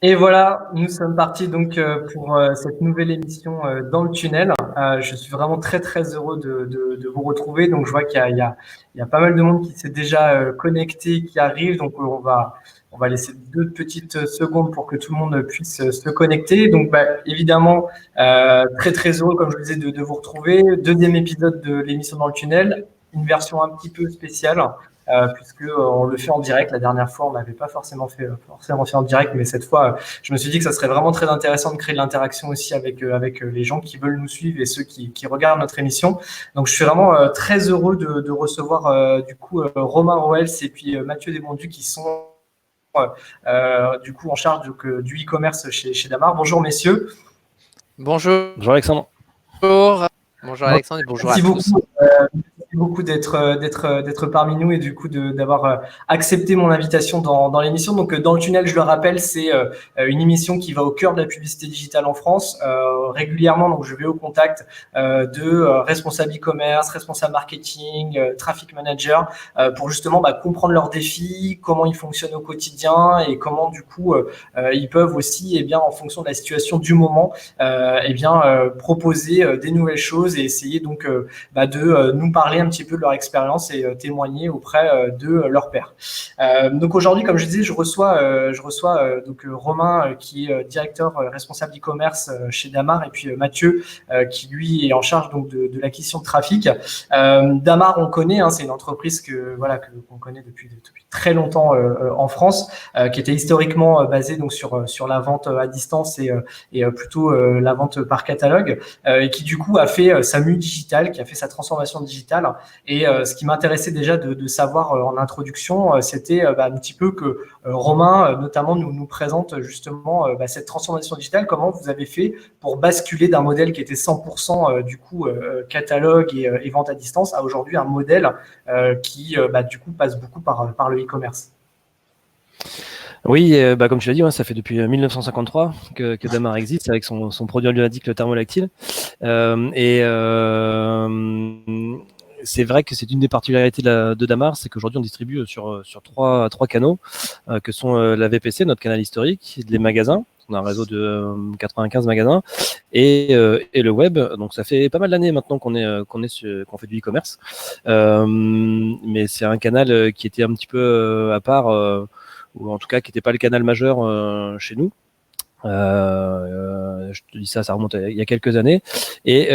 Et voilà, nous sommes partis donc pour cette nouvelle émission dans le tunnel. Je suis vraiment très très heureux de vous retrouver. Donc je vois qu'il y a pas mal de monde qui s'est déjà connecté, qui arrive. Donc on va laisser 2 petites secondes pour que tout le monde puisse se connecter. Donc évidemment, très très heureux, comme je vous disais, de vous retrouver. Deuxième épisode de l'émission dans le tunnel, une version un petit peu spéciale. Puisque on le fait en direct. La dernière fois, on n'avait pas forcément fait en direct, mais cette fois, je me suis dit que ça serait vraiment très intéressant de créer de l'interaction aussi avec les gens qui veulent nous suivre et ceux qui regardent notre émission. Donc, je suis vraiment très heureux de recevoir du coup Romain Roels et puis Mathieu Desbondus qui sont du coup en charge du e-commerce chez Damar. Bonjour messieurs. Bonjour. Bonjour Alexandre. Bonjour Alexandre et bonjour à Merci tous. beaucoup. Merci beaucoup d'être parmi nous et du coup d'avoir accepté mon invitation dans l'émission. Donc dans le tunnel, je le rappelle, c'est une émission qui va au cœur de la publicité digitale en France. Régulièrement, donc je vais au contact de responsables e-commerce, responsables marketing, traffic manager, pour justement comprendre leurs défis, comment ils fonctionnent au quotidien et comment du coup ils peuvent aussi, eh bien, en fonction de la situation du moment, proposer des nouvelles choses et essayer donc de nous parler un petit peu de leur expérience et témoigner auprès de leurs pairs. Donc aujourd'hui, comme je disais, je reçois donc Romain qui est directeur responsable e-commerce chez Damar et puis Mathieu qui lui est en charge donc de l'acquisition de trafic. Damar, on connaît, hein, c'est une entreprise qu'on connaît depuis très longtemps en France, qui était historiquement basée donc sur la vente à distance et plutôt la vente par catalogue, et qui du coup a fait sa mue digitale, qui a fait sa transformation digitale. Et ce qui m'intéressait déjà de savoir en introduction, c'était un petit peu que Romain, notamment, nous présente justement cette transformation digitale. Comment vous avez fait pour basculer d'un modèle qui était 100% du coup catalogue et vente à distance à aujourd'hui un modèle qui du coup passe beaucoup par le e-commerce. Oui, comme tu l'as dit, ça fait depuis 1953 que Damar existe avec son produit emblématique, le thermolactyle. C'est vrai que c'est une des particularités de Damar, c'est qu'aujourd'hui on distribue sur trois canaux, que sont la VPC, notre canal historique, les magasins. On a un réseau de 95 magasins et le web. Donc ça fait pas mal d'années maintenant qu'on fait du e-commerce, mais c'est un canal qui était un petit peu à part, ou en tout cas qui n'était pas le canal majeur chez nous. Je te dis ça remonte il y a quelques années, et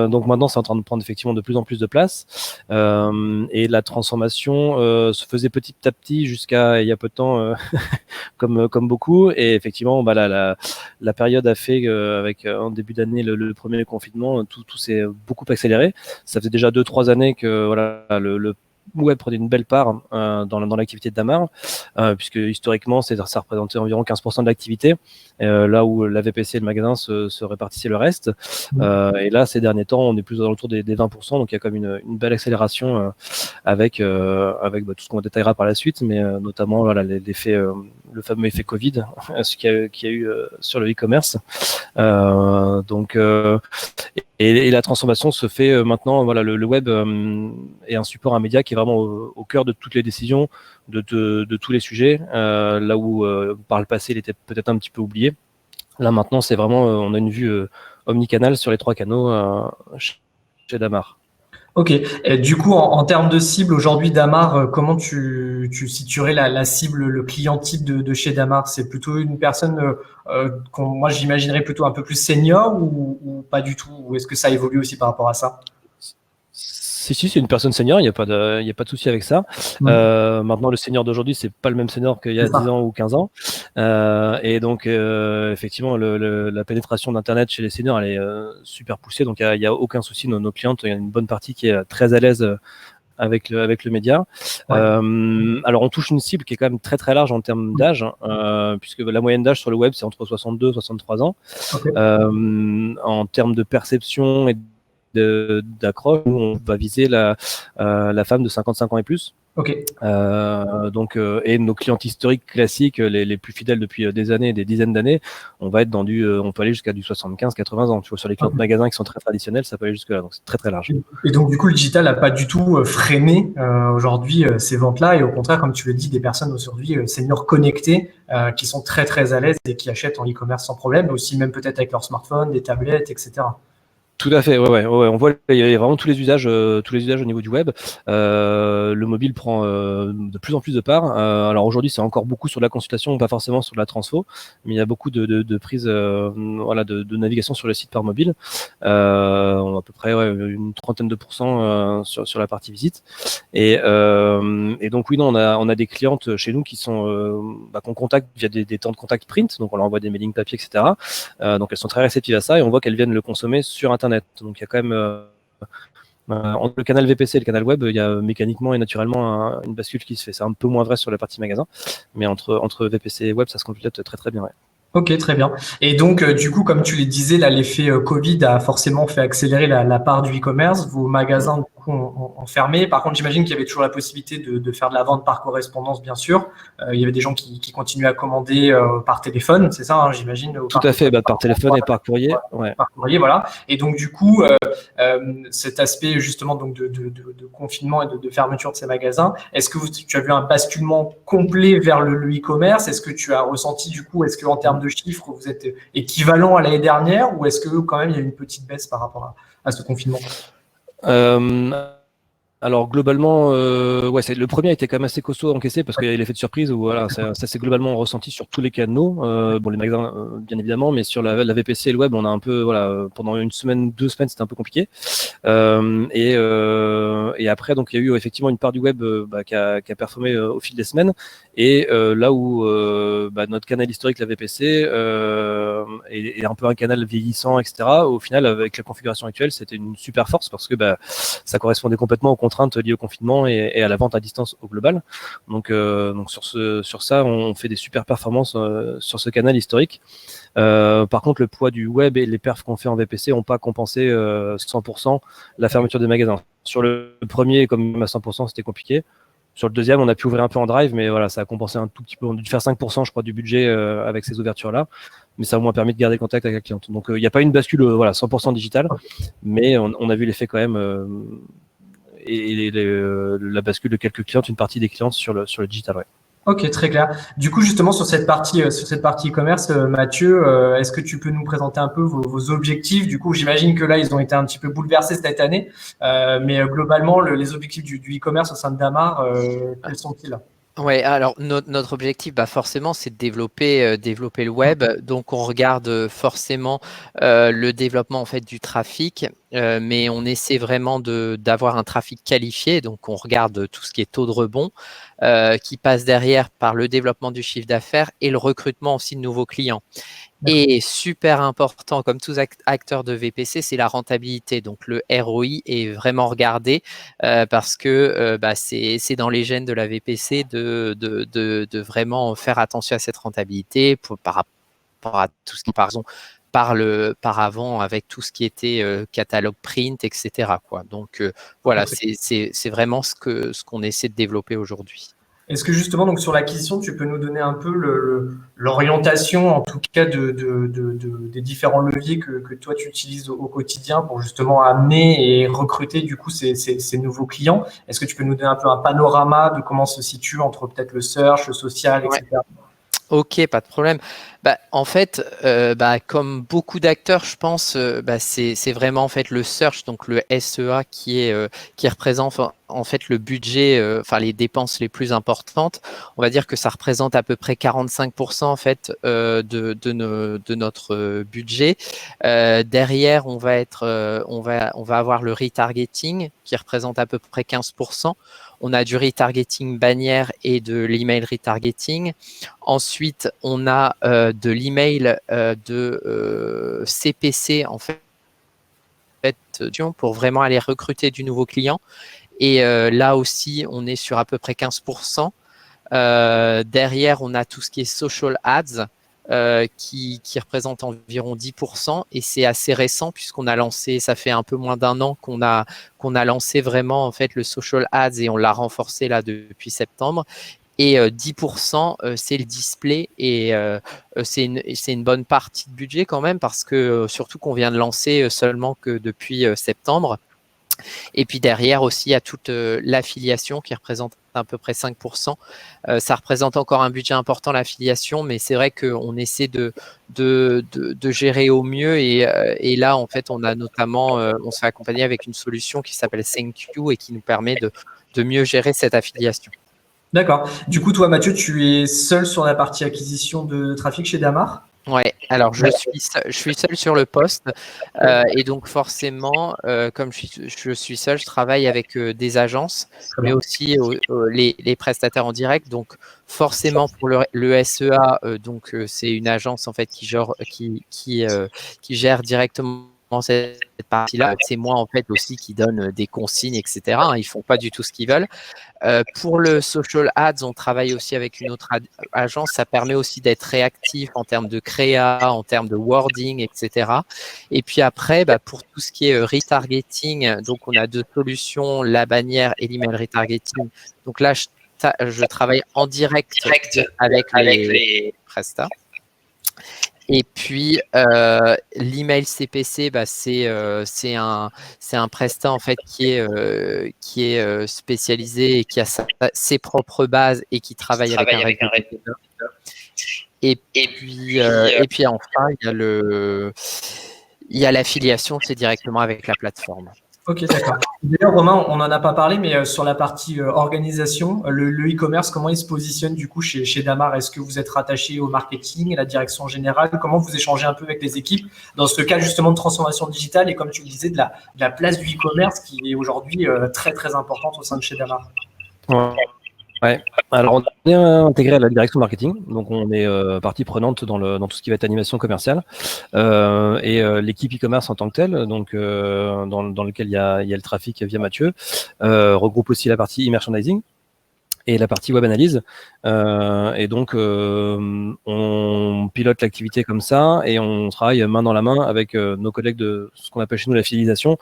donc maintenant c'est en train de prendre effectivement de plus en plus de place, et la transformation se faisait petit à petit jusqu'à il y a peu de temps, comme beaucoup, et effectivement la période a fait avec en début d'année le premier confinement, tout s'est beaucoup accéléré. Ça faisait déjà 2-3 années que voilà le web prenait une belle part dans l'activité de Damar, puisque historiquement ça représentait environ 15% de l'activité, là où la VPC et le magasin se répartissaient le reste. Et là, ces derniers temps, on est plus autour des 20%, donc il y a quand même une belle accélération avec tout ce qu'on détaillera par la suite, mais notamment l'effet, le fameux effet Covid, ce qu'il y a eu sur le e-commerce. Et la transformation se fait maintenant. Voilà, le web est un support, un média qui est vraiment au cœur de toutes les décisions, de tous les sujets. Là où par le passé, il était peut-être un petit peu oublié. Là maintenant, c'est vraiment, on a une vue omnicanal sur les 3 canaux chez Damar. Ok. Et du coup, en termes de cible, aujourd'hui, Damar, comment tu situerais la cible, le client type de chez Damar? C'est plutôt une personne moi j'imaginerais plutôt un peu plus senior ou pas du tout? Ou est-ce que ça évolue aussi par rapport à ça? Si, c'est une personne senior, il n'y a pas de souci avec ça. Maintenant, le senior d'aujourd'hui, c'est pas le même senior qu'il y a 10 ans ou 15 ans. Et donc, effectivement, la pénétration d'Internet chez les seniors, elle est super poussée. Donc, il y a aucun souci. Nos clientes, il y a une bonne partie qui est très à l'aise avec le média. Ouais. Alors, on touche une cible qui est quand même très très large en termes d'âge, puisque la moyenne d'âge sur le web, c'est entre 62 et 63 ans. Okay. En termes de perception et d'accroche, on va viser la femme de 55 ans et plus. Ok. Et nos clients historiques classiques, les plus fidèles depuis des années, des dizaines d'années, on va être on peut aller jusqu'à du 75-80 ans. Tu vois, sur les clients de magasins qui sont très traditionnels, ça peut aller jusque là. Donc c'est très très large. Et donc, du coup, le digital n'a pas du tout freiné aujourd'hui ces ventes-là. Et au contraire, comme tu le dis, des personnes aujourd'hui seniors connectées qui sont très, très à l'aise et qui achètent en e-commerce sans problème, mais aussi même peut-être avec leur smartphone, des tablettes, etc. Tout à fait, ouais. On voit il y a vraiment tous les usages au niveau du web. Le mobile prend de plus en plus de part. Alors aujourd'hui, c'est encore beaucoup sur la consultation, pas forcément sur la transfo, mais il y a beaucoup de prises, de navigation sur le site par mobile. On a à peu près une trentaine de pourcents sur la partie visite. Et donc oui, non, on a des clientes chez nous qui sont qu'on contacte via des temps de contact print, donc on leur envoie des mailings papier, etc. Donc elles sont très réceptives à ça et on voit qu'elles viennent le consommer sur Internet. Donc il y a quand même entre le canal VPC et le canal web, il y a mécaniquement et naturellement une bascule qui se fait. C'est un peu moins vrai sur la partie magasin, mais entre VPC et web, ça se complète très très bien. Ouais. Ok, très bien. Et donc, du coup, comme tu le disais, là, l'effet Covid a forcément fait accélérer la part du e-commerce. Vos magasins, du coup, ont fermé. Par contre, j'imagine qu'il y avait toujours la possibilité de faire de la vente par correspondance, bien sûr. Il y avait des gens qui continuaient à commander par téléphone, c'est ça, hein, j'imagine. Tout à fait, par téléphone et par courrier. Ouais. Par courrier, voilà. Et donc, du coup, cet aspect justement donc de confinement et de fermeture de ces magasins, est-ce que tu as vu un basculement complet vers le e-commerce? Est-ce que tu as ressenti, du coup, est-ce qu'en termes de chiffres, vous êtes équivalent à l'année dernière ou est-ce que quand même il y a une petite baisse par rapport à ce confinement? Alors globalement, le premier a été quand même assez costaud à encaisser parce qu'il y a l'effet de surprise où voilà, ça s'est globalement ressenti sur tous les canaux, les magasins bien évidemment, mais sur la VPC et le web, on a un peu pendant une semaine, 2 semaines, c'était un peu compliqué. Et après, donc il y a eu effectivement une part du web qui a performé au fil des semaines. Et là où notre canal historique, la VPC, est un peu un canal vieillissant, etc. Au final, avec la configuration actuelle, c'était une super force parce que ça correspondait complètement aux contraintes liées au confinement et à la vente à distance au global. Donc sur ça, on fait des super performances sur ce canal historique. Par contre, le poids du web et les perfs qu'on fait en VPC n'ont pas compensé 100% la fermeture des magasins. Sur le premier, comme même à 100%, c'était compliqué. Sur le deuxième, on a pu ouvrir un peu en drive, mais voilà, ça a compensé un tout petit peu. On a dû faire 5%, je crois, du budget avec ces ouvertures-là, mais ça a au moins permis de garder contact avec la cliente. Donc, il n'y a pas une bascule 100% digital, mais on a vu l'effet quand même la bascule de quelques clientes, une partie des clientes sur le digital. Ouais. Ok, très clair. Du coup, justement, sur cette partie e-commerce, Mathieu, est-ce que tu peux nous présenter un peu vos objectifs? Du coup, j'imagine que là, ils ont été un petit peu bouleversés cette année, mais globalement, les objectifs du e-commerce au sein de Damar, quels sont-ils? Ouais, alors notre objectif, forcément, c'est de développer le web. Donc, on regarde forcément le développement en fait du trafic, mais on essaie vraiment d'avoir un trafic qualifié. Donc, on regarde tout ce qui est taux de rebond, qui passe derrière par le développement du chiffre d'affaires et le recrutement aussi de nouveaux clients. Et super important, comme tous acteurs de VPC, c'est la rentabilité. Donc, le ROI est vraiment regardé parce que c'est dans les gènes de la VPC de vraiment faire attention à cette rentabilité par rapport à tout ce qui, par exemple, par avant avec tout ce qui était catalogue print, etc. quoi. Donc, voilà, c'est vraiment ce qu'on essaie de développer aujourd'hui. Est-ce que justement, donc sur l'acquisition, tu peux nous donner un peu l'orientation, en tout cas, des différents leviers que toi tu utilises au quotidien pour justement amener et recruter du coup ces nouveaux clients? Est-ce que tu peux nous donner un peu un panorama de comment se situe entre peut-être le search, le social, Ouais. etc. Ok, pas de problème. En fait, comme beaucoup d'acteurs, je pense, c'est vraiment en fait le search, donc le SEA qui représente en fait le budget, les dépenses les plus importantes. On va dire que ça représente à peu près 45% en fait de notre budget. Derrière, on va avoir le retargeting qui représente à peu près 15%. On a du retargeting bannière et de l'email retargeting. Ensuite, on a de l'email de CPC en fait pour vraiment aller recruter du nouveau client. Et là aussi, on est sur à peu près 15%. Derrière, on a tout ce qui est social ads qui représente environ 10%, et c'est assez récent puisqu'on a lancé, ça fait un peu moins d'un an qu'on a lancé vraiment en fait le social ads, et on l'a renforcé là depuis septembre. Et 10%, c'est le display, et c'est une bonne partie de budget quand même, parce que surtout qu'on vient de lancer seulement que depuis septembre. Et puis derrière aussi, il y a toute l'affiliation qui représente à peu près 5%. Ça représente encore un budget important, l'affiliation, mais c'est vrai qu'on essaie de gérer au mieux. Et là, en fait, on a notamment, on se fait accompagner avec une solution qui s'appelle ThankYou et qui nous permet de mieux gérer cette affiliation. D'accord. Du coup, toi, Mathieu, tu es seul sur la partie acquisition de trafic chez Damar? Ouais, alors je suis seul sur le poste, et donc forcément, comme je suis seul, je travaille avec des agences, mais aussi les prestataires en direct. Donc forcément pour le SEA, donc c'est une agence en fait qui gère directement cette partie-là. C'est moi en fait aussi qui donne des consignes, etc. Ils font pas du tout ce qu'ils veulent. Pour le social ads, on travaille aussi avec une autre agence. Ça permet aussi d'être réactif en termes de créa, en termes de wording, etc. Et puis après, pour tout ce qui est retargeting, donc on a deux solutions, la bannière et l'email retargeting. Donc là, je travaille en direct avec les prestats. Et puis l'email CPC, c'est un prestat en fait qui est spécialisé et qui a ses propres bases et qui travaille avec un régulateur. Et puis enfin il y a l'affiliation, c'est directement avec la plateforme. Ok, d'accord. D'ailleurs, Romain, on n'en a pas parlé, mais sur la partie organisation, le e-commerce, comment il se positionne du coup chez Damar? Est-ce que vous êtes rattaché au marketing, à la direction générale? Comment vous échangez un peu avec les équipes dans ce cas justement de transformation digitale et comme tu le disais, de la place du e-commerce qui est aujourd'hui très très importante au sein de chez Damar? Ouais. Alors, on est intégré à la direction marketing, donc on est partie prenante dans tout ce qui va être animation commerciale, et l'équipe e-commerce en tant que telle, donc dans lequel il y a le trafic via Mathieu, regroupe aussi la partie e-merchandising et la partie web analyse, et donc on pilote l'activité comme ça et on travaille main dans la main avec nos collègues de ce qu'on appelle chez nous la fidélisation,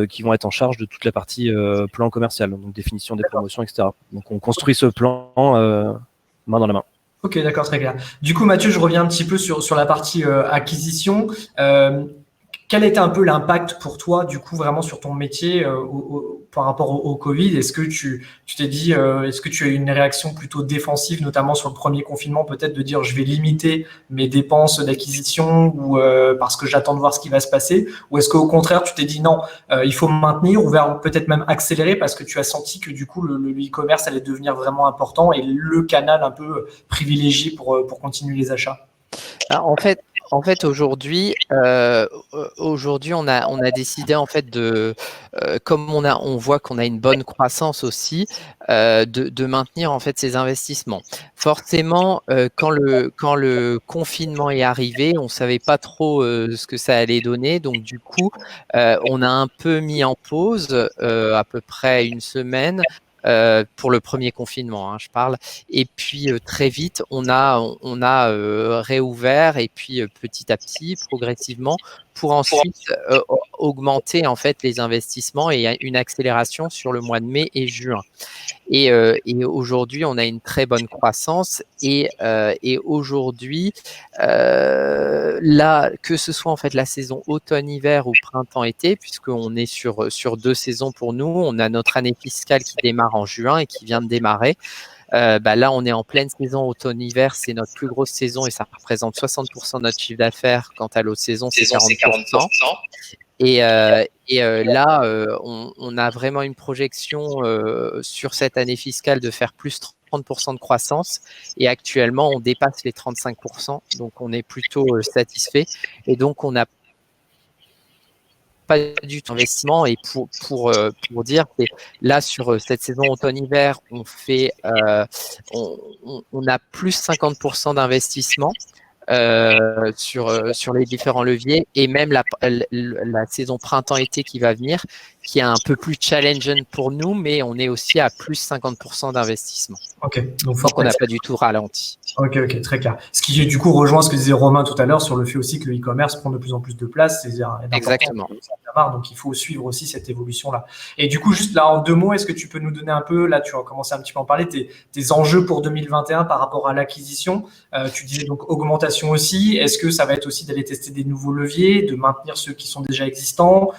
qui vont être en charge de toute la partie plan commercial, donc définition des promotions, etc. Donc on construit ce plan main dans la main. Ok, d'accord, très clair. Du coup, Mathieu, je reviens un petit peu sur la partie acquisition. Quel était un peu l'impact pour toi, du coup, vraiment sur ton métier par rapport au Covid? Est-ce que tu t'es dit, est-ce que tu as eu une réaction plutôt défensive, notamment sur le premier confinement, peut-être de dire je vais limiter mes dépenses d'acquisition ou parce que j'attends de voir ce qui va se passer? Ou est-ce qu'au contraire, tu t'es dit non, il faut maintenir ou peut-être même accélérer parce que tu as senti que du coup, le e-commerce allait devenir vraiment important et le canal un peu privilégié pour continuer les achats? En fait, aujourd'hui, on a décidé en fait comme on voit qu'on a une bonne croissance aussi, de maintenir en fait ces investissements. Forcément, quand le confinement est arrivé, on savait pas trop ce que ça allait donner, donc du coup, on a un peu mis en pause à peu près une semaine. Pour le premier confinement, hein, je parle. Et puis très vite, on a réouvert et puis petit à petit, progressivement, pour ensuite augmenter en fait les investissements et une accélération sur le mois de mai et juin. Et aujourd'hui, on a une très bonne croissance et aujourd'hui, là, que ce soit en fait la saison automne-hiver ou printemps-été, puisqu'on est sur deux saisons pour nous, on a notre année fiscale qui démarre en juin et qui vient de démarrer. Là, on est en pleine saison automne-hiver, c'est notre plus grosse saison et ça représente 60% de notre chiffre d'affaires. Quant à l'autre saison, c'est 40%. Et là, on a vraiment une projection sur cette année fiscale de faire plus 30% de croissance. Et actuellement, on dépasse les 35%. Donc, on est plutôt satisfait. Et donc, on n'a pas du tout d'investissement. Et pour dire, là, sur cette saison automne-hiver, on a plus 50% d'investissement. Sur les différents leviers et même la saison printemps-été qui va venir, qui est un peu plus challengeant pour nous, mais on est aussi à plus 50% d'investissement. Ok, donc on n'a pas du tout ralenti. Ok, très clair. Ce qui du coup rejoint ce que disait Romain tout à l'heure sur le fait aussi que le e-commerce prend de plus en plus de place. Exactement. Donc il faut suivre aussi cette évolution-là. Et du coup, juste là en 2 mots, est-ce que tu peux nous donner un peu, là tu as commencé un petit peu à en parler, tes enjeux pour 2021 par rapport à l'acquisition. Tu disais donc augmentation aussi. Est-ce que ça va être aussi d'aller tester des nouveaux leviers, de maintenir ceux qui sont déjà existants?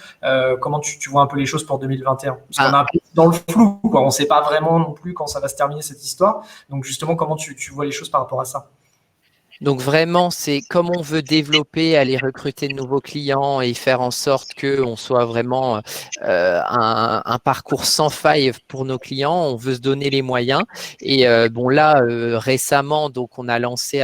Comment tu vois un peu les choses pour 2021? Parce qu'on est un peu dans le flou, quoi. On ne sait pas vraiment non plus quand ça va se terminer cette histoire. Donc justement, comment tu vois les choses par rapport à ça? Donc vraiment, c'est comme on veut développer, aller recruter de nouveaux clients et faire en sorte qu'on soit vraiment un parcours sans faille pour nos clients. On veut se donner les moyens. Et bon là, récemment, donc on a lancé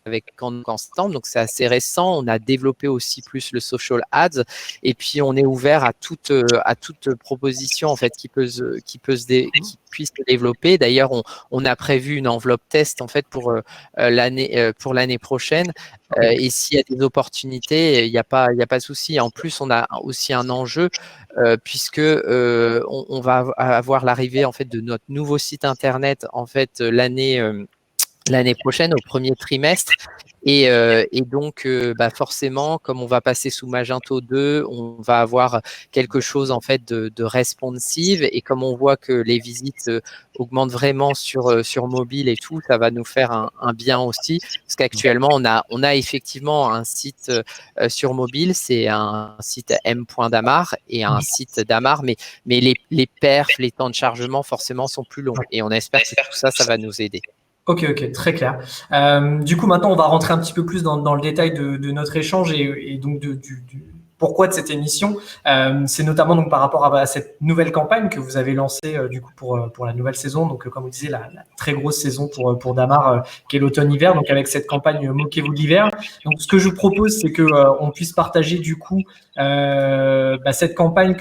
avec Constant, donc c'est assez récent. On a développé aussi plus le social ads et puis on est ouvert à toute proposition en fait qui puisse se développer. D'ailleurs, on a prévu une enveloppe test en fait pour l'année prochaine. Et s'il y a des opportunités, il n'y a pas de souci. En plus, on a aussi un enjeu puisque on va avoir l'arrivée en fait de notre nouveau site internet en fait l'année prochaine, au premier trimestre. Et donc, forcément, comme on va passer sous Magento 2, on va avoir quelque chose en fait de responsive. Et comme on voit que les visites augmentent vraiment sur mobile et tout, ça va nous faire un bien aussi. Parce qu'actuellement, on a effectivement un site sur mobile, c'est un site m.damar et un site Damar, mais les perfs, les temps de chargement, forcément, sont plus longs. Et on espère que tout ça, ça va nous aider. Ok, très clair. Du coup, maintenant, on va rentrer un petit peu plus dans le détail de notre échange et donc du pourquoi de cette émission. C'est notamment donc par rapport à cette nouvelle campagne que vous avez lancée du coup pour la nouvelle saison. Donc, comme vous disiez, la très grosse saison pour Damar, qui est l'automne-hiver. Donc, avec cette campagne Moquez-vous de l'hiver. Donc, ce que je vous propose, c'est que on puisse partager du coup cette campagne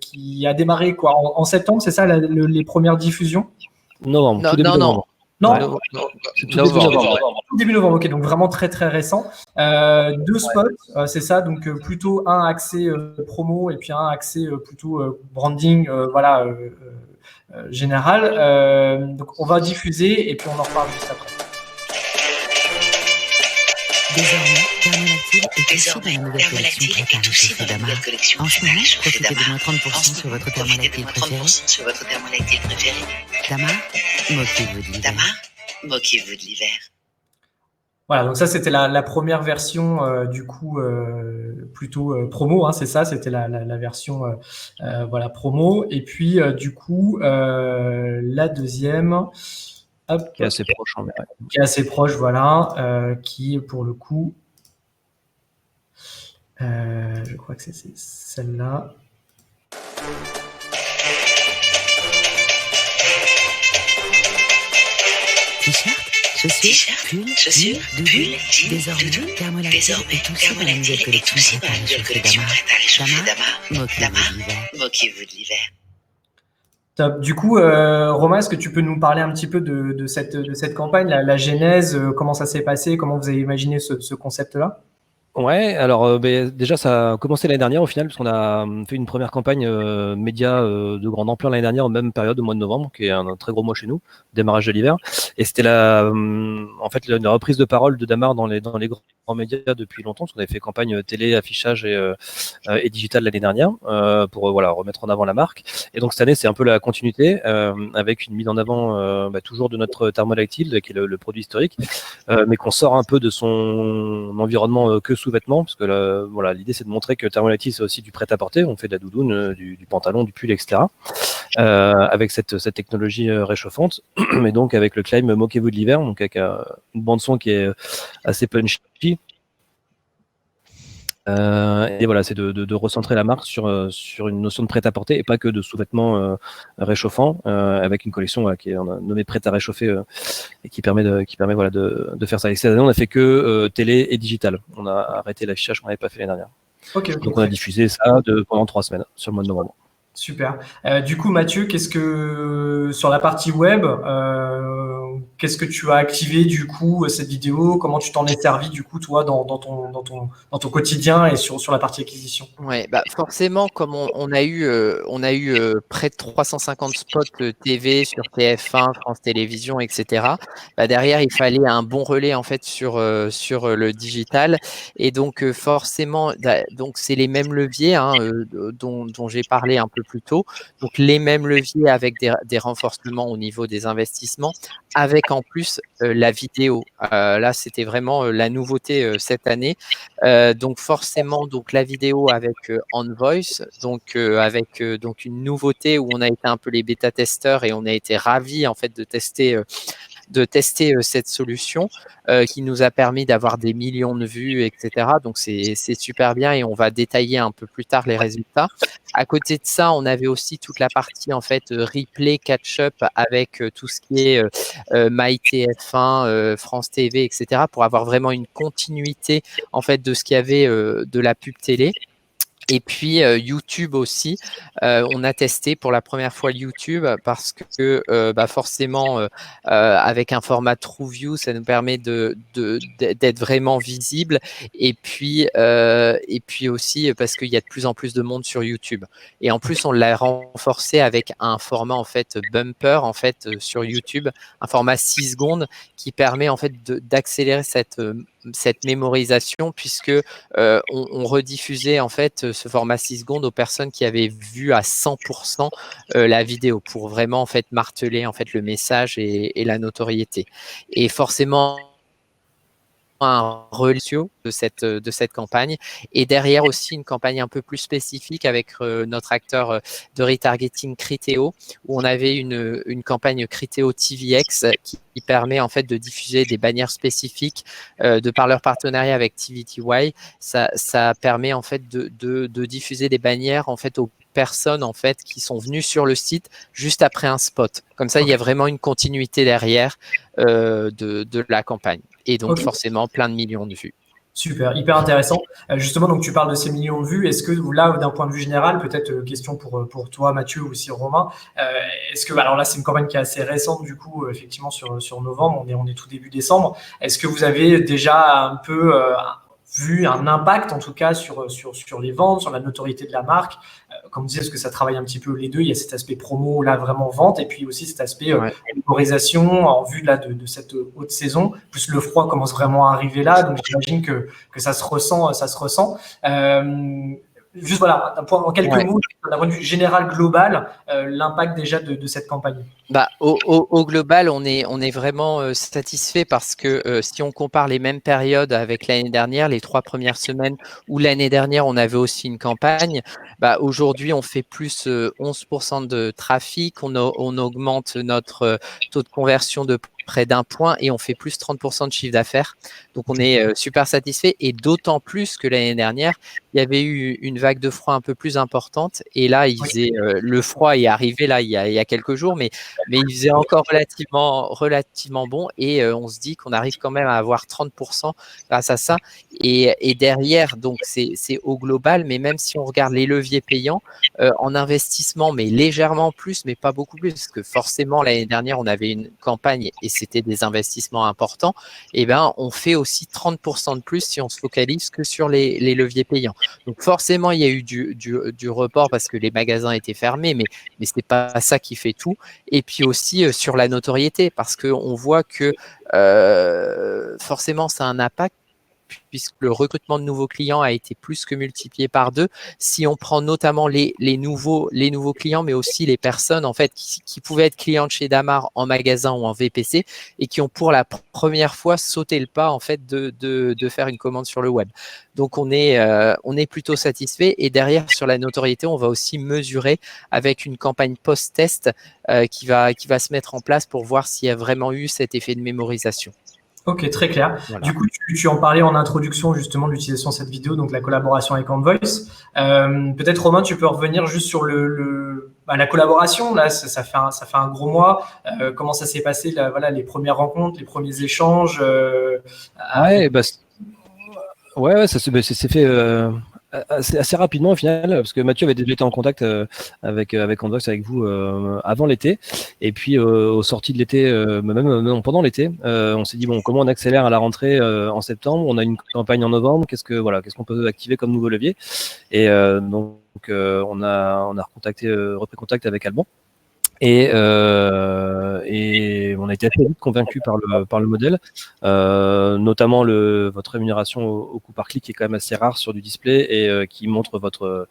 qui a démarré quoi en septembre, c'est ça, les premières diffusions? Novembre, tout début novembre. Non, c'est tout début novembre. Tout début novembre, ok, donc vraiment très très récent. 2 spots, c'est ça, donc plutôt un accès promo et puis un accès plutôt branding, général. Donc on va diffuser et puis on en reparle juste après. Désormais, Thermolactyle est aussi dans la nouvelle collection préparée chez Damar. En ce moment, profitez de moins 30% sur votre Thermolactyle préféré. Damar, moquez-vous de l'hiver. Damar, moquez-vous de l'hiver. Voilà, donc ça c'était la première version du coup plutôt promo, hein, c'est ça, c'était la version promo. Et puis du coup la deuxième, hop, qui est assez proche, hein, qui est assez proche, voilà, qui pour le coup, je crois que c'est celle-là. T-shirt, chaussures, pull, désormais, Thermolactyle est aussi dans la nouvelle collection préparée chez Damar. Moquez-vous de l'hiver. Top. Du coup, Romain, est-ce que tu peux nous parler un petit peu de cette campagne, la genèse, comment ça s'est passé, comment vous avez imaginé ce concept-là? Ouais, alors déjà ça a commencé l'année dernière au final, parce qu'on a fait une première campagne média de grande ampleur l'année dernière, en même période, au mois de novembre, qui est un très gros mois chez nous, démarrage de l'hiver. Et c'était en fait la reprise de parole de Damar dans les grands médias depuis longtemps, parce qu'on avait fait campagne télé, affichage et digital l'année dernière pour remettre en avant la marque. Et donc cette année c'est un peu la continuité avec une mise en avant toujours de notre Thermolactyle, qui est le produit historique, mais qu'on sort un peu de son environnement que sous-vêtements, parce que l'idée c'est de montrer que Thermolactyle c'est aussi du prêt-à-porter. On fait de la doudoune, du pantalon, du pull, etc. Avec cette technologie réchauffante, mais donc avec le claim moquez-vous de l'hiver, donc avec une bande son qui est assez punchy. Et voilà, c'est de recentrer la marque sur une notion de prêt-à-porter et pas que de sous-vêtements réchauffants, avec une collection qui est nommée prête à réchauffer et qui permet de faire ça. Et cette année, on a fait que télé et digital. On a arrêté l'affichage qu'on n'avait pas fait l'année dernière. Okay. Donc on a diffusé ça pendant 3 semaines sur le mois de novembre. Super. Du coup, Mathieu, qu'est-ce que sur la partie web, qu'est-ce que tu as activé du coup cette vidéo? Comment tu t'en es servi du coup toi dans ton quotidien et sur la partie acquisition? Ouais, bah forcément, comme on a eu près de 350 spots TV sur TF1, France Télévisions, etc. Bah derrière, il fallait un bon relais en fait sur le digital, et donc forcément, donc c'est les mêmes leviers dont j'ai parlé un peu plus tôt. Donc les mêmes leviers avec des renforcements au niveau des investissements, avec en plus la vidéo. Là, c'était vraiment la nouveauté cette année. Donc forcément, donc la vidéo avec On Voice, donc avec donc une nouveauté où on a été un peu les bêta-testeurs et on a été ravis en fait de tester cette solution qui nous a permis d'avoir des millions de vues, etc. Donc c'est super bien, et on va détailler un peu plus tard les résultats. À côté de ça, on avait aussi toute la partie en fait replay, catch-up avec tout ce qui est MyTF1, France TV, etc. pour avoir vraiment une continuité en fait de ce qu'il y avait de la pub télé. Et puis YouTube aussi, on a testé pour la première fois YouTube parce que forcément avec un format TrueView, ça nous permet d'être vraiment visible, et puis aussi parce qu'il y a de plus en plus de monde sur YouTube, et en plus on l'a renforcé avec un format en fait bumper en fait sur YouTube, un format 6 secondes qui permet en fait d'accélérer cette mémorisation, puisque on rediffusait en fait ce format 6 secondes aux personnes qui avaient vu à 100% la vidéo, pour vraiment en fait marteler en fait le message et la notoriété. Et forcément un relation de cette campagne, et derrière aussi une campagne un peu plus spécifique avec notre acteur de retargeting Criteo, où on avait une campagne Criteo TVX qui permet en fait de diffuser des bannières spécifiques de par leur partenariat avec TVTY. Ça permet en fait de diffuser des bannières en fait aux personnes en fait qui sont venues sur le site juste après un spot. Comme ça, il y a vraiment une continuité derrière de la campagne. Et donc, forcément, plein de millions de vues. Super, hyper intéressant. Justement, donc tu parles de ces millions de vues. Est-ce que là, d'un point de vue général, peut-être question pour toi, Mathieu, ou aussi Romain, est-ce que, alors là, c'est une campagne qui est assez récente, du coup, effectivement, sur novembre, on est tout début décembre. Est-ce que vous avez déjà un peu vu un impact, en tout cas, sur les ventes, sur la notoriété de la marque? Comme vous disiez, parce que ça travaille un petit peu les deux. Il y a cet aspect promo, là, vraiment vente, et puis aussi cet aspect mémorisation en vue de cette haute saison. Plus le froid commence vraiment à arriver là, donc j'imagine que ça se ressent. Juste voilà, en quelques mots, d'un point de vue général, global, l'impact déjà de cette campagne. Au global, on est vraiment satisfait, parce que si on compare les mêmes périodes avec l'année dernière, les 3 premières semaines où l'année dernière on avait aussi une campagne, aujourd'hui on fait plus 11% de trafic, on augmente notre taux de conversion de près d'1 point, et on fait plus 30% de chiffre d'affaires. Donc on est super satisfait, et d'autant plus que l'année dernière, il y avait eu une vague de froid un peu plus importante, et là le froid est arrivé là il y a quelques jours, mais il faisait encore relativement bon, et on se dit qu'on arrive quand même à avoir 30% grâce à ça. Et derrière, donc c'est au global, mais même si on regarde les leviers payants en investissement, mais légèrement plus, mais pas beaucoup plus, parce que forcément l'année dernière on avait une campagne et c'était des investissements importants, et on fait aussi 30% de plus si on se focalise que sur les leviers payants. Donc forcément il y a eu du report parce que les magasins étaient fermés, mais c'était pas ça qui fait tout. Et puis aussi sur la notoriété, parce qu'on voit que forcément ça a un impact, puisque le recrutement de nouveaux clients a été plus que multiplié par 2. Si on prend notamment les nouveaux clients, mais aussi les personnes en fait qui pouvaient être clientes chez Damar en magasin ou en VPC, et qui ont pour la première fois sauté le pas en fait de faire une commande sur le web. Donc on est plutôt satisfait, et derrière sur la notoriété, on va aussi mesurer avec une campagne post-test qui va se mettre en place pour voir s'il y a vraiment eu cet effet de mémorisation. Ok, très clair. Voilà. Du coup, tu en parlais en introduction justement de l'utilisation de cette vidéo, donc la collaboration avec OnVoice. Peut-être Romain, tu peux revenir juste sur la collaboration. Là, ça fait un gros mois. Comment ça s'est passé les premières rencontres, les premiers échanges ça s'est fait assez rapidement au final, parce que Mathieu avait déjà été en contact avec Envox, avec vous avant l'été, et puis au sorti de l'été, même pendant l'été, on s'est dit bon, comment on accélère à la rentrée en septembre, on a une campagne en novembre, qu'est-ce qu'on peut activer comme nouveau levier, et donc on a repris contact avec Alban. Et on a été assez vite convaincu par le modèle, notamment votre rémunération au coût par clic qui est quand même assez rare sur du display et qui montre votre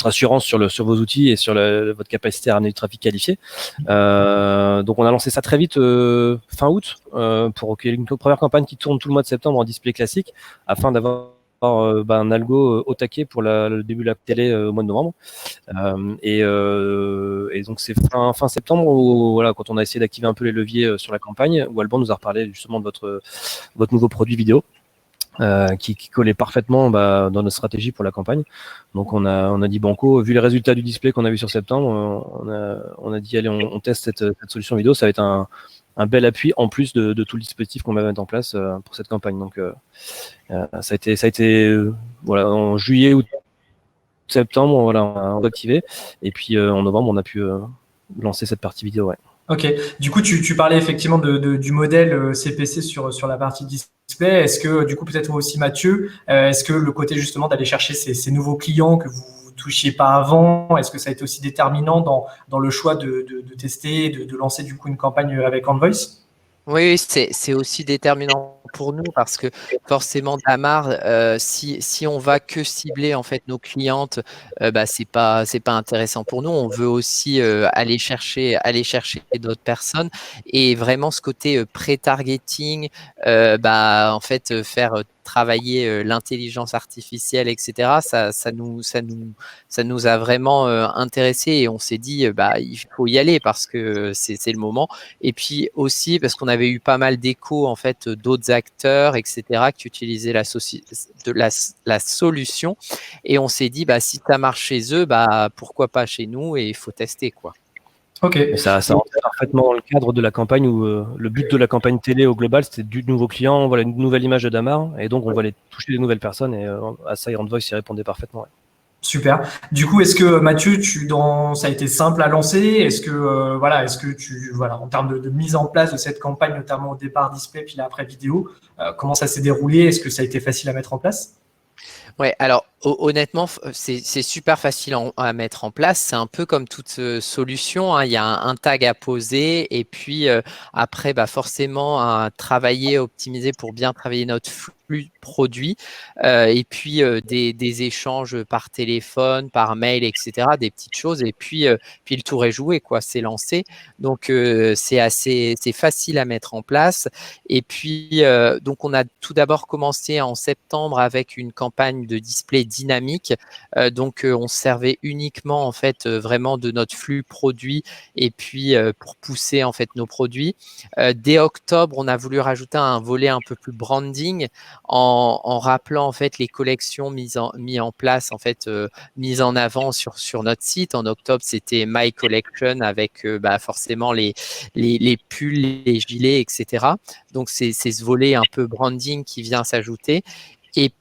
assurance sur vos outils et sur votre capacité à ramener du trafic qualifié. Donc on a lancé ça très vite fin août pour qu'il y ait une première campagne qui tourne tout le mois de septembre en display classique afin d'avoir un algo au taquet pour le début de la télé au mois de novembre. Et donc c'est fin septembre où, voilà, quand on a essayé d'activer un peu les leviers sur la campagne, où Alban nous a reparlé justement de votre nouveau produit vidéo qui collait parfaitement dans notre stratégie pour la campagne. Donc on a dit banco, vu les résultats du display qu'on a vu sur septembre, on a dit allez, on teste cette solution vidéo, ça va être un bel appui en plus de tout le dispositif qu'on va mettre en place pour cette campagne. Donc ça a été voilà, en juillet ou septembre, voilà, on a activé, et puis en novembre on a pu lancer cette partie vidéo. Ouais. Ok, du coup tu parlais effectivement du modèle CPC sur la partie display. Est-ce que du coup peut-être aussi Mathieu, est-ce que le côté justement d'aller chercher ces nouveaux clients que vous touchiez pas avant, est-ce que ça a été aussi déterminant dans le choix de tester, de lancer du coup une campagne avec Envoice? Oui, c'est aussi déterminant pour nous parce que forcément, Damar, si on va que cibler en fait nos clientes, c'est pas intéressant pour nous. On veut aussi aller chercher d'autres personnes et vraiment ce côté pré-targeting, en fait faire travailler l'intelligence artificielle, etc. Ça nous a vraiment intéressé et on s'est dit il faut y aller parce que c'est le moment. Et puis aussi parce qu'on avait eu pas mal d'échos en fait d'autres acteurs, etc., qui utilisaient la solution. Et on s'est dit si ça marche chez eux, pourquoi pas chez nous, et il faut tester quoi. Ok. Et ça rentre parfaitement dans le cadre de la campagne où le but de la campagne télé au global, c'était du nouveau client, voilà, une nouvelle image de Damar, et donc on va aller toucher des nouvelles personnes, et à ça, Envoice y répondait parfaitement. Ouais. Super. Du coup, est-ce que Mathieu, ça a été simple à lancer? Est-ce que en termes de mise en place de cette campagne, notamment au départ display puis là après vidéo, comment ça s'est déroulé? Est-ce que ça a été facile à mettre en place? Ouais, alors honnêtement, c'est super facile à mettre en place. C'est un peu comme toute solution, hein. Il y a un tag à poser et puis après, forcément, à travailler, optimiser pour bien travailler notre flux produit et puis des échanges par téléphone, par mail, etc. Des petites choses et puis le tour est joué, quoi. C'est lancé. Donc c'est facile à mettre en place. Et puis donc on a tout d'abord commencé en septembre avec une campagne de display dynamique. Donc on servait uniquement en fait vraiment de notre flux produit et puis pour pousser en fait nos produits. Dès octobre, on a voulu rajouter un volet un peu plus branding en rappelant en fait les collections mises en place, en fait mises en avant sur notre site. En octobre, c'était My Collection avec forcément les pulls, les gilets, etc. Donc c'est ce volet un peu branding qui vient s'ajouter. Et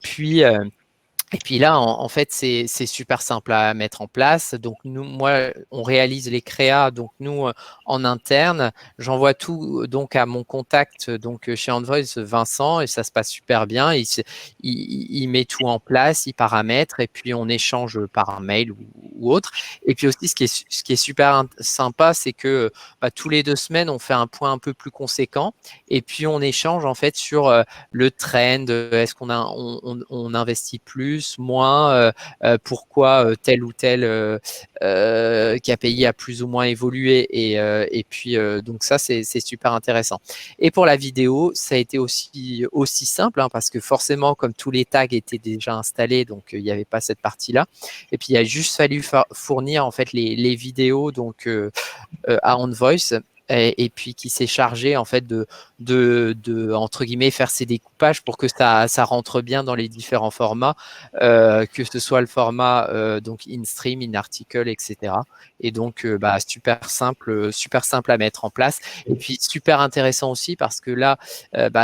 puis là, en fait, c'est super simple à mettre en place. Donc, moi, on réalise les créas. Donc, nous, en interne, j'envoie tout donc à mon contact donc chez Envoice, Vincent, et ça se passe super bien. Il met tout en place, il paramètre, et puis on échange par mail ou autre. Et puis aussi, ce qui est super sympa, c'est que tous les 2 semaines, on fait un point un peu plus conséquent, et puis on échange en fait sur le trend. Est-ce qu'on investit plus, moins, pourquoi tel ou tel KPI a plus ou moins évolué et puis donc ça c'est super intéressant. Et pour la vidéo, ça a été aussi simple parce que forcément comme tous les tags étaient déjà installés, donc il n'y avait pas cette partie-là. Et puis il a juste fallu fournir en fait les vidéos donc à Envoice. et puis qui s'est chargé en fait de entre guillemets faire ses découpages pour que ça rentre bien dans les différents formats, que ce soit le format donc in-stream, in-article, etc. Et donc super simple à mettre en place. Et puis super intéressant aussi parce que là,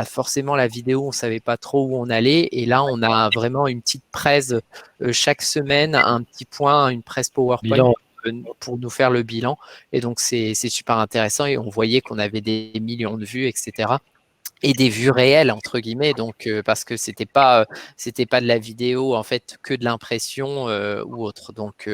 forcément la vidéo, on savait pas trop où on allait, et là on a vraiment une petite presse chaque semaine, un petit point, une presse PowerPoint. Bilan. Pour nous faire le bilan, et donc c'est super intéressant, et on voyait qu'on avait des millions de vues, etc., et des vues réelles entre guillemets, donc parce que c'était pas de la vidéo en fait, que de l'impression ou autre, donc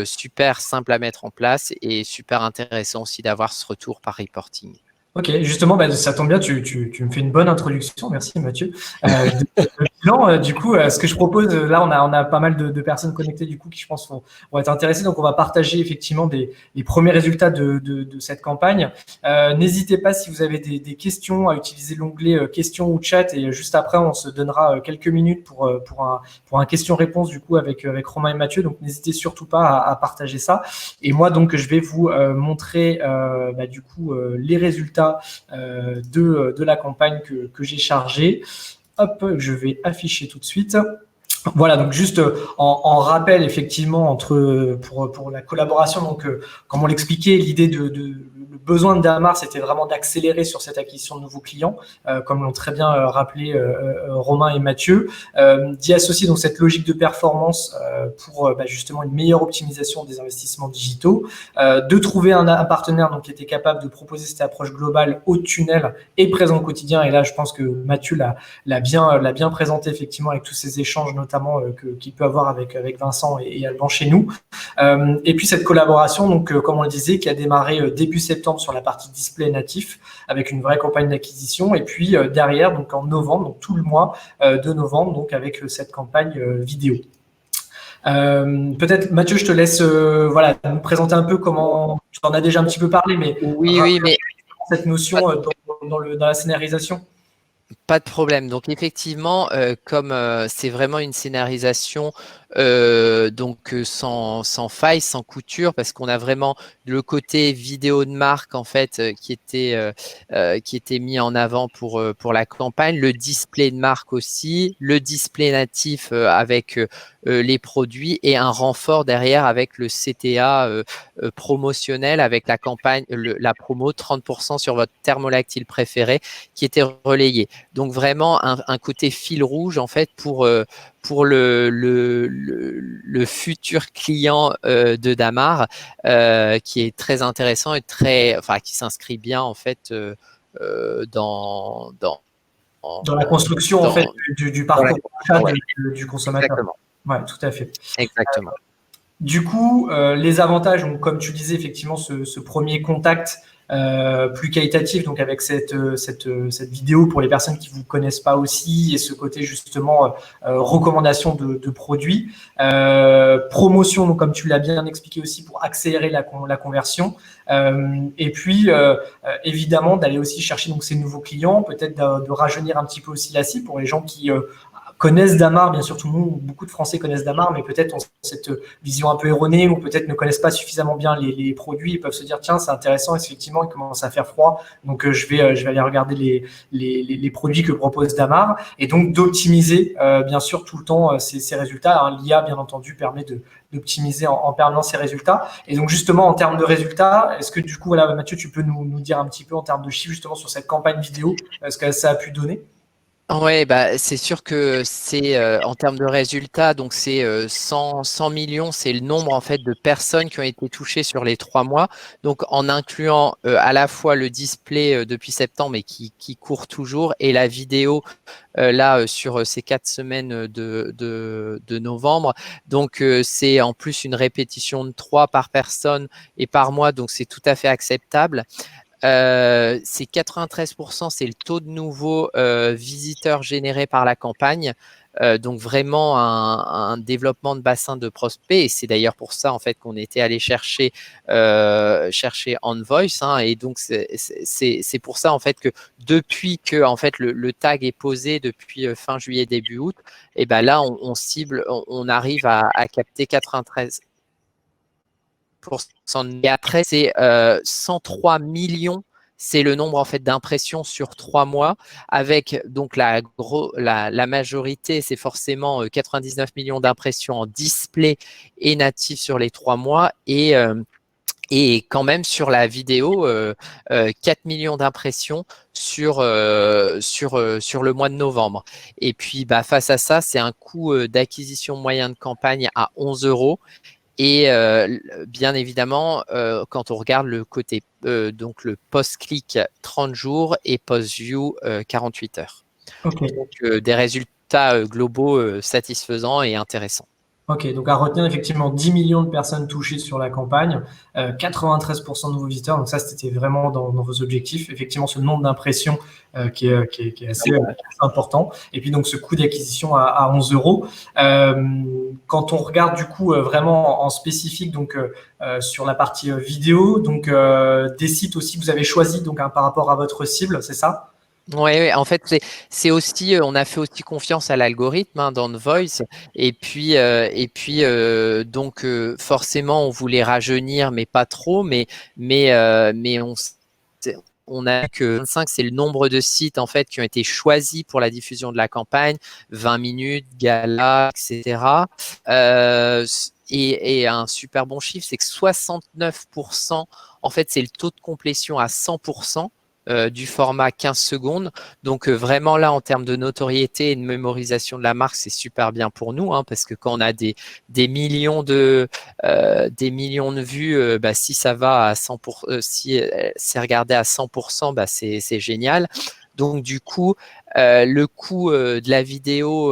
super simple à mettre en place et super intéressant aussi d'avoir ce retour par reporting. Ok, justement, ça tombe bien, tu me fais une bonne introduction, merci Mathieu. Le bilan, du coup, ce que je propose, là, on a pas mal de personnes connectées, du coup, qui je pense vont être intéressées. Donc, on va partager effectivement les premiers résultats de cette campagne. N'hésitez pas, si vous avez des questions, à utiliser l'onglet questions ou chat, et juste après, on se donnera quelques minutes pour un question-réponse, du coup, avec Romain et Mathieu. Donc, n'hésitez surtout pas à partager ça. Et moi, donc, je vais vous montrer du coup les résultats de la campagne que j'ai chargée. Hop, je vais afficher tout de suite. Voilà, donc juste en rappel, effectivement, pour la collaboration, donc comme on l'expliquait, l'idée le besoin de Damar, c'était vraiment d'accélérer sur cette acquisition de nouveaux clients, comme l'ont très bien rappelé Romain et Mathieu, d'y associer donc cette logique de performance pour justement une meilleure optimisation des investissements digitaux, de trouver un partenaire donc qui était capable de proposer cette approche globale au tunnel et présent au quotidien. Et là, je pense que Mathieu l'a bien présenté effectivement avec tous ces échanges, notamment qu'il peut avoir avec Vincent et Alban chez nous. Et puis cette collaboration, donc comme on le disait, qui a démarré début septembre sur la partie display natif avec une vraie campagne d'acquisition, et puis derrière, donc en novembre, donc tout le mois de novembre, donc avec cette campagne vidéo. Peut-être Mathieu, je te laisse nous présenter un peu comment, tu en as déjà un petit peu parlé, mais oui, mais cette notion dans la scénarisation. Pas de problème. Donc effectivement, comme c'est vraiment une scénarisation sans faille, sans couture, parce qu'on a vraiment le côté vidéo de marque en fait qui était mis en avant pour la campagne, le display de marque aussi, le display natif avec les produits, et un renfort derrière avec le CTA promotionnel avec la campagne, la promo 30% sur votre thermolactyle préféré qui était relayé. Donc vraiment un côté fil rouge en fait pour le futur client de Damar, qui est très intéressant et qui s'inscrit bien en fait dans la construction en fait du parcours du consommateur. Exactement. Ouais, tout à fait. Exactement. Du coup, les avantages, donc, comme tu disais, effectivement, ce premier contact plus qualitatif, donc avec cette vidéo pour les personnes qui vous connaissent pas aussi, et ce côté justement recommandation de produits, promotion, donc comme tu l'as bien expliqué aussi, pour accélérer la conversion, et puis évidemment d'aller aussi chercher donc ces nouveaux clients, peut-être de rajeunir un petit peu aussi la cible pour les gens qui connaissent Damar. Bien sûr, tout le monde, beaucoup de Français connaissent Damar, mais peut-être ont cette vision un peu erronée, ou peut-être ne connaissent pas suffisamment bien les produits. Ils peuvent se dire, tiens, c'est intéressant, effectivement, il commence à faire froid, donc je vais aller regarder les produits que propose Damar, et donc d'optimiser bien sûr tout le temps ces résultats. L'IA, bien entendu, permet d'optimiser en permanence ces résultats. Et donc justement, en termes de résultats, est-ce que du coup, voilà, Mathieu, tu peux nous dire un petit peu en termes de chiffres justement sur cette campagne vidéo, ce que ça a pu donner? Ouais, c'est sûr que c'est en termes de résultats, donc c'est 100 millions, c'est le nombre en fait de personnes qui ont été touchées sur les 3 mois. Donc en incluant à la fois le display depuis septembre, mais qui court toujours, et la vidéo sur ces 4 semaines de novembre. Donc c'est en plus une répétition de 3 par personne et par mois, donc c'est tout à fait acceptable. C'est 93%, c'est le taux de nouveaux visiteurs générés par la campagne. Donc vraiment un développement de bassin de prospects, et c'est d'ailleurs pour ça en fait qu'on était allé chercher OnVoice, et donc c'est pour ça en fait que depuis que en fait le tag est posé depuis fin juillet début août, et ben là on cible, on arrive à capter 93% Et après, c'est 103 millions. C'est le nombre en fait d'impressions sur 3 mois, avec donc la majorité, c'est forcément 99 millions d'impressions en display et natif sur les 3 mois, et quand même sur la vidéo, 4 millions d'impressions sur le mois de novembre. Et puis face à ça, c'est un coût d'acquisition moyen de campagne à 11 €. Et bien évidemment, quand on regarde le côté, donc le post-click 30 jours et post-view 48 heures. Ok. Donc des résultats globaux satisfaisants et intéressants. Ok, donc à retenir effectivement 10 millions de personnes touchées sur la campagne, 93% de nouveaux visiteurs, donc ça c'était vraiment dans vos objectifs. Effectivement, ce nombre d'impressions qui est assez important. Et puis donc ce coût d'acquisition à 11 €. Quand on regarde du coup vraiment en spécifique donc sur la partie vidéo, donc des sites aussi que vous avez choisis donc par rapport à votre cible, c'est ça? Oui, en fait, c'est aussi, on a fait aussi confiance à l'algorithme dans The Voice, et puis donc forcément on voulait rajeunir, mais pas trop, mais on a que 25, c'est le nombre de sites en fait qui ont été choisis pour la diffusion de la campagne, 20 minutes, Gala, etc. Et un super bon chiffre, c'est que 69%, en fait, c'est le taux de complétion à 100%. Du format 15 secondes. Donc vraiment là, en termes de notoriété et de mémorisation de la marque, c'est super bien pour nous, parce que quand on a des millions de vues, si ça va à 100%, si c'est regardé à 100%, c'est génial. Donc du coup, le coût de la vidéo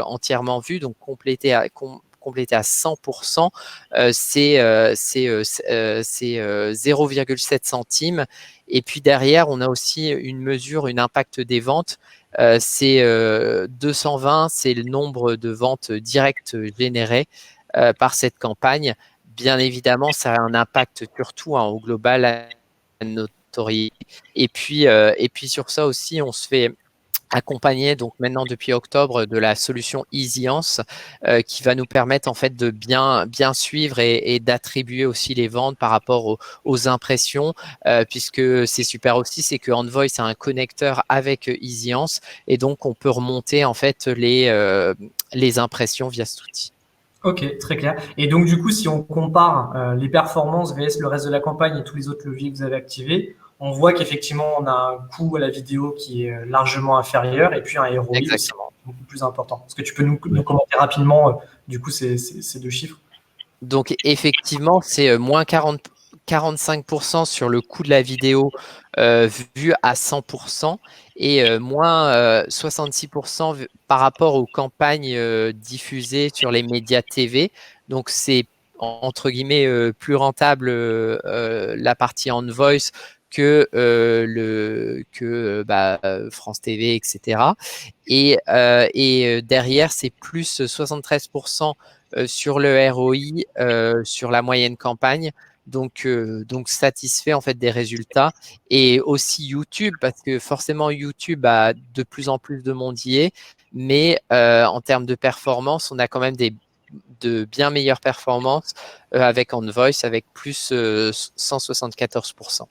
entièrement vue, donc complété à 100%, c'est 0,7 centimes. Et puis derrière, on a aussi une mesure, une impact des ventes. C'est 220, c'est le nombre de ventes directes générées par cette campagne. Bien évidemment, ça a un impact surtout au global, à la notoriété. Et puis sur ça aussi, on se fait accompagné donc maintenant depuis octobre de la solution EasyAns qui va nous permettre en fait de bien suivre et d'attribuer aussi les ventes par rapport aux impressions, puisque c'est super aussi, c'est que Envoice a un connecteur avec EasyAns et donc on peut remonter en fait les impressions via cet outil. Ok, très clair. Et donc du coup, si on compare les performances vs le reste de la campagne et tous les autres leviers que vous avez activés, on voit qu'effectivement, on a un coût à la vidéo qui est largement inférieur et puis un ROI aussi beaucoup plus important. Est-ce que tu peux nous commenter rapidement du coup ces deux chiffres? Donc effectivement, c'est moins 45% sur le coût de la vidéo vu à 100% et moins 66% par rapport aux campagnes diffusées sur les médias TV. Donc c'est entre guillemets plus rentable la partie on voice que France TV, etc. Et derrière, c'est plus 73% sur le ROI, sur la moyenne campagne. Donc satisfait en fait des résultats. Et aussi YouTube, parce que forcément YouTube a de plus en plus de monde y est, mais en termes de performance, on a quand même de bien meilleures performances avec On Voice, avec plus 174%.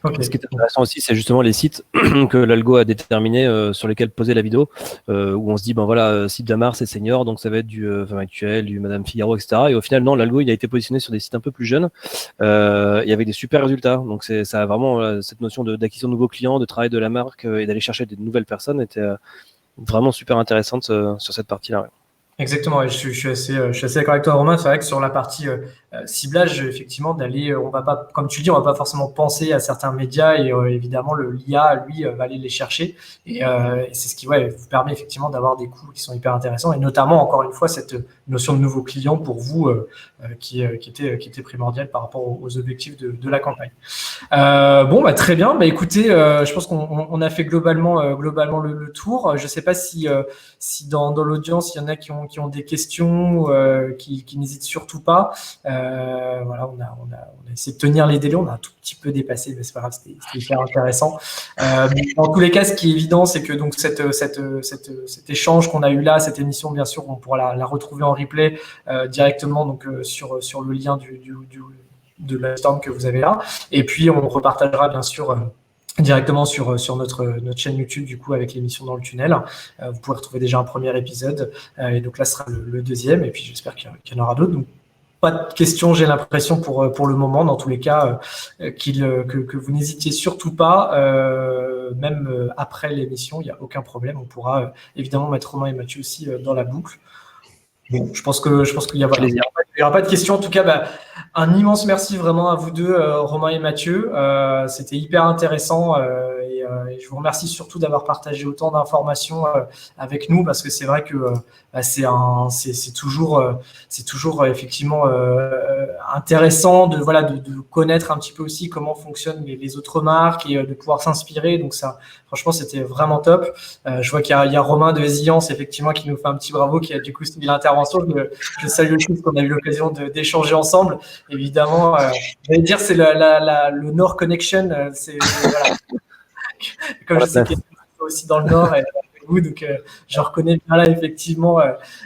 Okay. Ce qui est intéressant aussi, c'est justement les sites que l'algo a déterminés sur lesquels poser la vidéo, où on se dit, ben voilà, site d'Amar, c'est senior, donc ça va être du Femme Actuelle, du Madame Figaro, etc. Et au final, non, l'algo, il a été positionné sur des sites un peu plus jeunes, et avec des super résultats. Donc ça a vraiment cette notion d'acquisition de nouveaux clients, de travail de la marque et d'aller chercher des nouvelles personnes était vraiment super intéressante sur cette partie-là. Ouais. Exactement, je suis assez d'accord avec toi, Romain. C'est vrai que sur la partie ciblage, effectivement, on va pas, comme tu dis, on va pas forcément penser à certains médias et évidemment l'IA, lui, va aller les chercher et c'est ce qui vous permet effectivement d'avoir des coûts qui sont hyper intéressants et notamment encore une fois cette notion de nouveaux clients pour vous qui était primordiale par rapport aux objectifs de la campagne. Très bien. Écoutez, je pense qu'on a fait globalement le tour. Je sais pas si dans l'audience il y en a qui ont ont des questions, qui n'hésitent surtout pas. Voilà, on a essayé de tenir les délais, on a un tout petit peu dépassé, mais c'est pas grave, c'était hyper intéressant. Dans tous les cas, ce qui est évident, c'est que donc cet échange qu'on a eu là, cette émission, bien sûr, on pourra la retrouver en replay directement donc sur le lien de la storm que vous avez là. Et puis on repartagera bien sûr directement sur notre chaîne YouTube du coup avec l'émission Dans le tunnel. Vous pourrez retrouver déjà un premier épisode et donc là ce sera le deuxième et puis j'espère qu'il y en aura d'autres. Donc pas de questions, j'ai l'impression pour le moment. Dans tous les cas, que vous n'hésitiez surtout pas, même après l'émission, il n'y a aucun problème. On pourra évidemment mettre Romain et Mathieu aussi dans la boucle. Bon, je pense qu'il y aura pas de questions. En tout cas, un immense merci vraiment à vous deux, Romain et Mathieu. C'était hyper intéressant et je vous remercie surtout d'avoir partagé autant d'informations avec nous parce que c'est vrai que c'est toujours effectivement intéressant de connaître un petit peu aussi comment fonctionnent les autres marques et de pouvoir s'inspirer. Donc ça, franchement, c'était vraiment top. Je vois qu'il y a Romain de Zillance effectivement qui nous fait un petit bravo, qui a du coup suivi l'intervention. Je salue aussi parce qu'on a eu l'occasion d'échanger ensemble. Évidemment, j'allais dire c'est le Nord Connection. Voilà. Comme je sais qu'il y a aussi dans le Nord. Donc, je reconnais bien là effectivement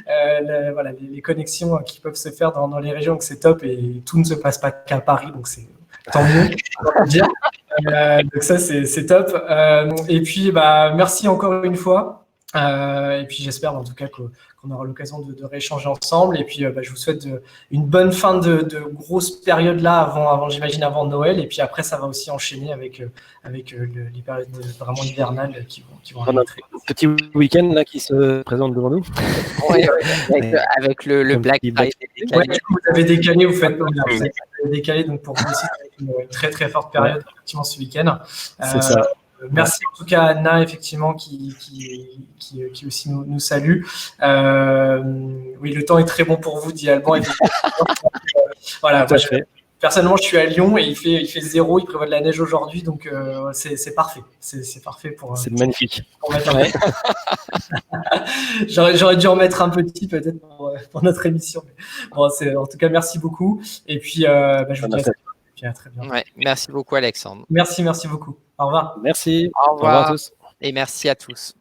les connexions qui peuvent se faire dans les régions, donc c'est top et tout ne se passe pas qu'à Paris, donc c'est tant mieux, on va dire. Donc ça c'est top. Et puis merci encore une fois. Et puis j'espère en tout cas qu'on aura l'occasion de rééchanger ensemble. Et puis je vous souhaite une bonne fin de grosse période là avant j'imagine avant Noël. Et puis après ça va aussi enchaîner avec les périodes vraiment hivernales qui vont arriver. Petit week-end là qui se présente devant nous. Ouais, avec le Black Friday. Ouais, vous avez décalé, vous avez décalé donc pour vous aussi une très très forte période effectivement ce week-end. C'est ça. Merci en tout cas à Anna effectivement qui aussi nous salue. Oui, le temps est très bon pour vous, dit Alban. Voilà, personnellement je suis à Lyon et il fait 0, il prévoit de la neige aujourd'hui, donc c'est parfait. C'est parfait pour. C'est magnifique. Pour mettre J'aurais dû en mettre un petit peut-être pour notre émission. Mais bon, en tout cas merci beaucoup. Et puis je vous dis à très bientôt. Ouais, merci beaucoup Alexandre. Merci beaucoup. Au revoir. Merci. Au revoir à tous. et merci à tous.